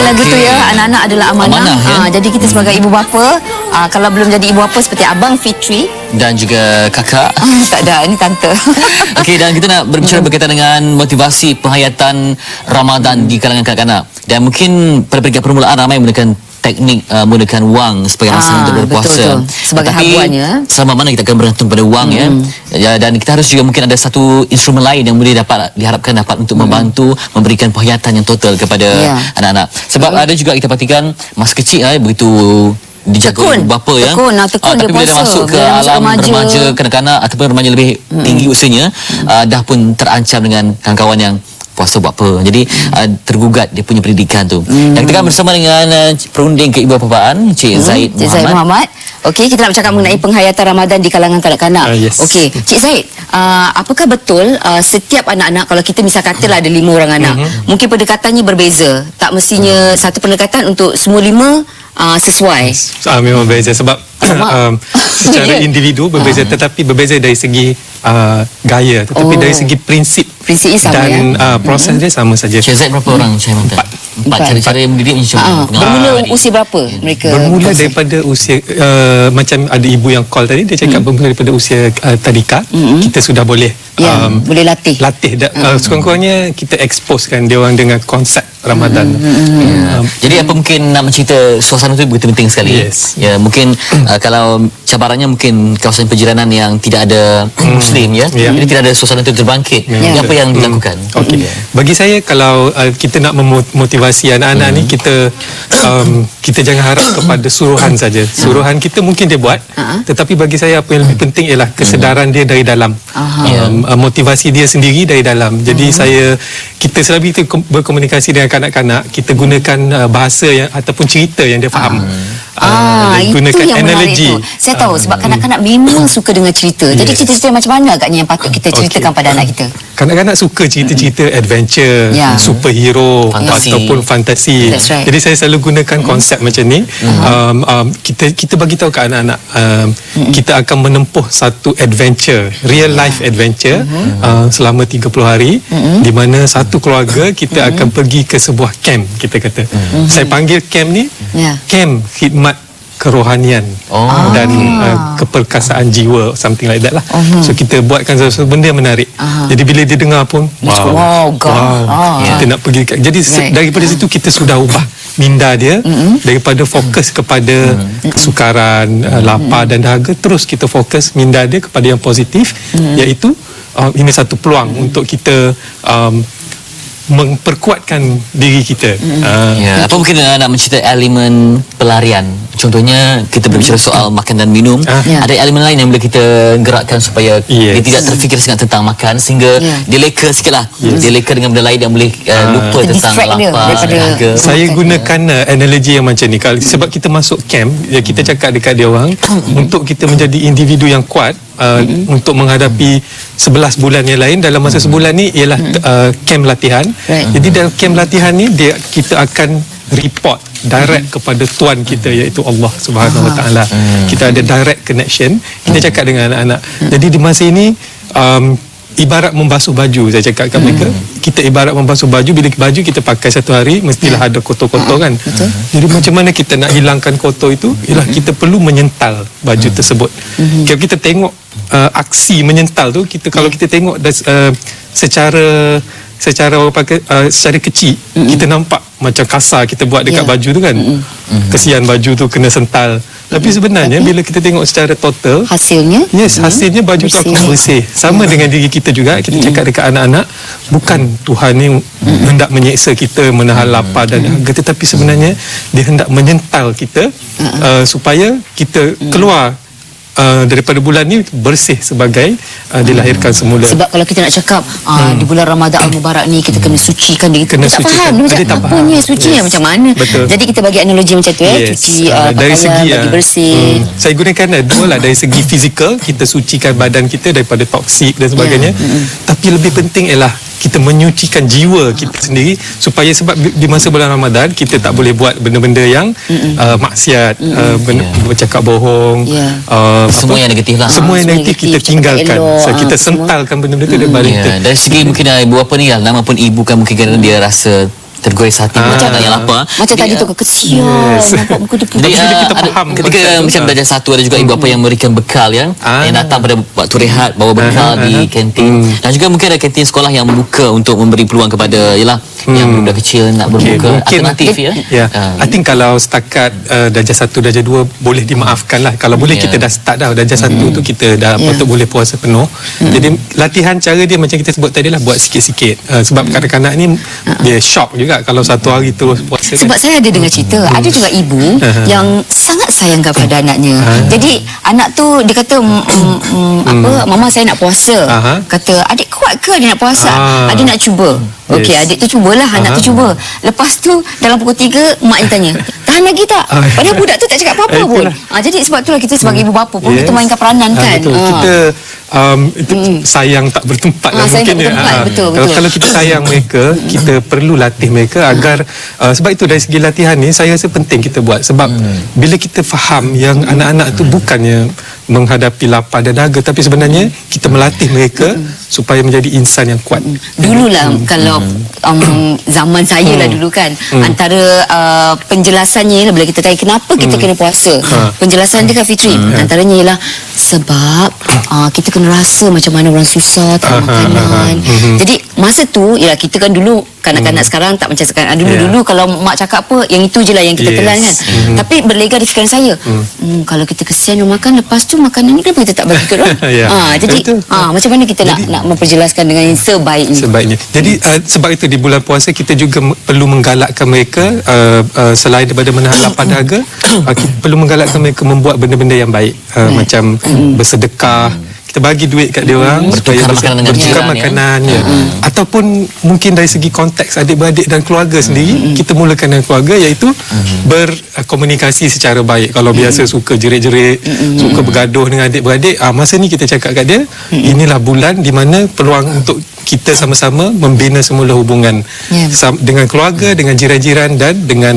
lagu tu ya, anak-anak adalah amanah, ya? Jadi kita sebagai ibu bapa, kalau belum jadi ibu bapa seperti Abang Fitri dan juga kakak, tak ada, ini tante. Okey, dan kita nak berbicara berkaitan dengan motivasi penghayatan Ramadan di kalangan kanak-kanak. Dan mungkin pada peringkat permulaan ramai menggunakan teknik menggunakan wang sebagai alasan untuk berpuasa. Sebagai habuannya. Selama mana kita akan bergantung pada wang, ya. Dan kita harus juga mungkin ada satu instrumen lain yang boleh diharapkan dapat untuk membantu memberikan penghayatan yang total kepada anak-anak. Sebab ada juga kita perhatikan masa kecil begitu dijaga bapa, ya. Tapi bila dah masuk ke alam remaja, kanak-kanak ataupun remaja lebih tinggi usianya, dah pun terancam dengan kawan-kawan yang puasa buat apa. Jadi tergugat dia punya pendidikan tu. Dan kita akan bersama dengan perunding keibu-bapaan Cik Zaid Muhammad. Okey, kita nak bercakap mengenai penghayatan Ramadan di kalangan kanak-kanak. Okey, Cik Zaid, apakah betul setiap anak-anak, kalau kita misal katalah ada 5 orang anak, mungkin pendekatannya berbeza, tak mestinya satu pendekatan untuk semua 5 sesuai? Memang berbeza sebab secara individu berbeza, tetapi berbeza dari segi gaya, tetapi dari segi prinsipnya sama, dan proses dia sama saja. Cik Zaid berapa orang Cik Mantan? 4 cara mendidik macam bermula usia berapa mereka? Bermula daripada usia macam ada ibu yang call tadi, dia cakap bermula daripada usia tadika, kita sudah boleh boleh latih sekurang-kurangnya kita exposekan dia orang dengan konsep Ramadan. Jadi apa mungkin nak mencerita suasana tu begitu penting sekali. Ya, mungkin kalau cabarannya mungkin kawasan perjalanan yang tidak ada Muslim, ya. Jadi tidak ada suasana itu terbangkit. Apa yang dilakukan? Okey. Bagi saya, kalau kita nak memotivasi anak-anak ni, kita jangan harap kepada suruhan saja. Suruhan kita mungkin dia buat, tetapi bagi saya apa yang lebih penting ialah kesedaran dia dari dalam. Motivasi dia sendiri dari dalam. Jadi kita selalu kita berkomunikasi dengan kanak-kanak, kita gunakan bahasa yang ataupun cerita yang dia faham. Gunakan analogi. Saya tahu sebab kanak-kanak memang suka dengan cerita. Jadi cerita-cerita macam mana agaknya yang patut kita ceritakan pada anak kita? Kanak-kanak suka cerita-cerita adventure, superhero ataupun fantasi. Jadi saya selalu gunakan konsep macam ni. Kita bagi tahu ke anak-anak, kita akan menempuh satu adventure, real life adventure selama 30 hari, di mana satu keluarga kita akan pergi ke sebuah camp, kita kata. Saya panggil camp ni camp khidmat kerohanian dan keperkasaan jiwa, something like that lah. So kita buatkan sesuatu benda yang menarik. Jadi bila dia dengar pun kita nak pergi jadi daripada situ kita sudah ubah minda dia daripada fokus kepada kesukaran, lapar dan dahaga, terus kita fokus minda dia kepada yang positif, iaitu ini satu peluang untuk kita memperkuatkan diri kita. Apa mungkin nak mencerita elemen pelarian? Contohnya kita berbicara soal makan dan minum, ada elemen lain yang boleh kita gerakkan supaya dia tidak terfikir sangat tentang makan, sehingga dia leka sikitlah. Dia leka dengan benda lain yang boleh lupa tentang lapar, dahaga. Saya gunakan analogi yang macam ni. Sebab kita masuk camp, kita cakap dekat dia orang untuk kita menjadi individu yang kuat untuk menghadapi 11 bulan yang lain. Dalam masa sebulan ni ialah camp latihan. Jadi dalam camp latihan ni kita akan report direct kepada Tuan kita, iaitu Allah Subhanahu Wa Taala. Kita ada direct connection. Kita cakap dengan anak-anak. Jadi di masa ini ibarat membasuh baju. Saya cakap kat mereka, kita ibarat membasuh baju. Bila baju kita pakai satu hari, mestilah ada kotor-kotor kan. Jadi macam mana kita nak hilangkan kotor itu? Ialah kita perlu menyental baju tersebut. Kalau kita tengok aksi menyental tu, kalau kita tengok secara kecil, kita nampak macam kasar kita buat dekat baju tu kan. Kesian baju tu kena sental. Tapi sebenarnya bila kita tengok secara total, hasilnya hasilnya baju tu akan bersih. Sama dengan diri kita juga. Kita cakap dekat anak-anak, bukan Tuhan ni hendak menyeksa kita menahan lapar dan dahaga, tetapi sebenarnya dia hendak menyental kita supaya kita keluar daripada bulan ni bersih sebagai dilahirkan semula. Sebab kalau kita nak cakap di bulan Ramadan Al-Mubarak ni kita kena sucikan diri, kita tak faham macam apanya suci macam mana. Jadi kita bagi analogi macam tu, cuci dari segi bagi bersih. Saya gunakan dua lah. Dari segi fizikal, kita sucikan badan kita daripada toksik dan sebagainya. Tapi lebih penting ialah kita menyucikan jiwa kita sendiri, supaya sebab di masa bulan Ramadan kita tak boleh buat benda-benda yang maksiat, bercakap bohong, semua yang negatif lah. Semua yang negatif kita tinggalkan. So, kita sentalkan benda-benda itu daripada kita. Dari segi mungkin ibu apa ni, nama pun ibu kan, mungkin kerana dia rasa tergores hati macam anak yang lapar. Macam tadi tu kesian nampak muka dia putih. Jadi kita faham ketika macam darjah 1 ada juga ibu bapa yang memberikan bekal yang datang pada waktu rehat bawa bekal di kantin. Dan juga mungkin ada kantin sekolah yang membuka untuk memberi peluang kepada yang budak kecil nak berbuka alternatif I think kalau setakat darjah 1 darjah 2 boleh dimaafkan lah. Kalau boleh kita dah start dah darjah 1 tu kita dah patut boleh puasa penuh. Jadi latihan cara dia macam kita sebut tadi lah, buat sikit-sikit sebab kanak-kanak ni dia shock juga kalau satu hari terus puasa. Sebab saya ada dengar cerita ada juga ibu yang sangat sayang kepada anaknya. Jadi anak tu dia kata mama saya nak puasa. Kata adik kuat ke dia nak puasa? Adik nak cuba. Okey, adik tu cubalah, anak tu cuba. Lepas tu dalam pukul 3 mak tanya, tahan lagi tak? Padahal budak tu tak cakap apa-apa pun. Jadi sebab itulah kita sebagai ibu bapa pun kita mainkan peranan kan. Betul. Kita itu sayang tak bertempat lah mungkin betul. Kalau kita sayang mereka, kita perlu latih mereka agar sebab itu dari segi latihan ni saya rasa penting kita buat. Sebab bila kita faham yang anak-anak tu bukannya menghadapi lapar dan dahaga, tapi sebenarnya kita melatih mereka supaya menjadi insan yang kuat. Dululah kalau zaman saya lah dulu kan, antara penjelasannya bila kita tanya kenapa kita kena puasa, penjelasan dia kan Fitri, antaranya ialah sebab kita kena rasa macam mana orang susah tak makanan. Jadi masa tu ialah kita kan dulu kanak-kanak sekarang tak macam sekarang. Dulu kalau mak cakap apa yang itu je lah yang kita telan kan. Tapi berlega di fikiran saya, kalau kita kesian orang makan, lepas tu makanan ni kenapa kita tak bagi ke orang? Jadi macam mana kita nak memperjelaskan dengan yang sebaiknya. Jadi sebab itu di bulan puasa kita juga perlu menggalakkan mereka selain daripada menahan lapar dahaga, kita perlu menggalakkan mereka membuat benda-benda yang baik, macam bersedekah. Kita bagi duit kat dia orang bertukar makanan ataupun mungkin dari segi konteks adik-beradik dan keluarga sendiri, kita mulakan dengan keluarga iaitu berkomunikasi secara baik. Kalau biasa suka jerit-jerit, suka bergaduh dengan adik-beradik, masa ni kita cakap kat dia, inilah bulan di mana peluang untuk kita sama-sama membina semula hubungan dengan keluarga, dengan jiran-jiran dan dengan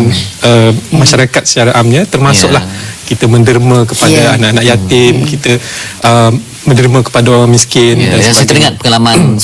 masyarakat secara amnya, termasuklah kita menderma kepada anak-anak yatim, kita menderma kepada orang miskin. Saya teringat pengalaman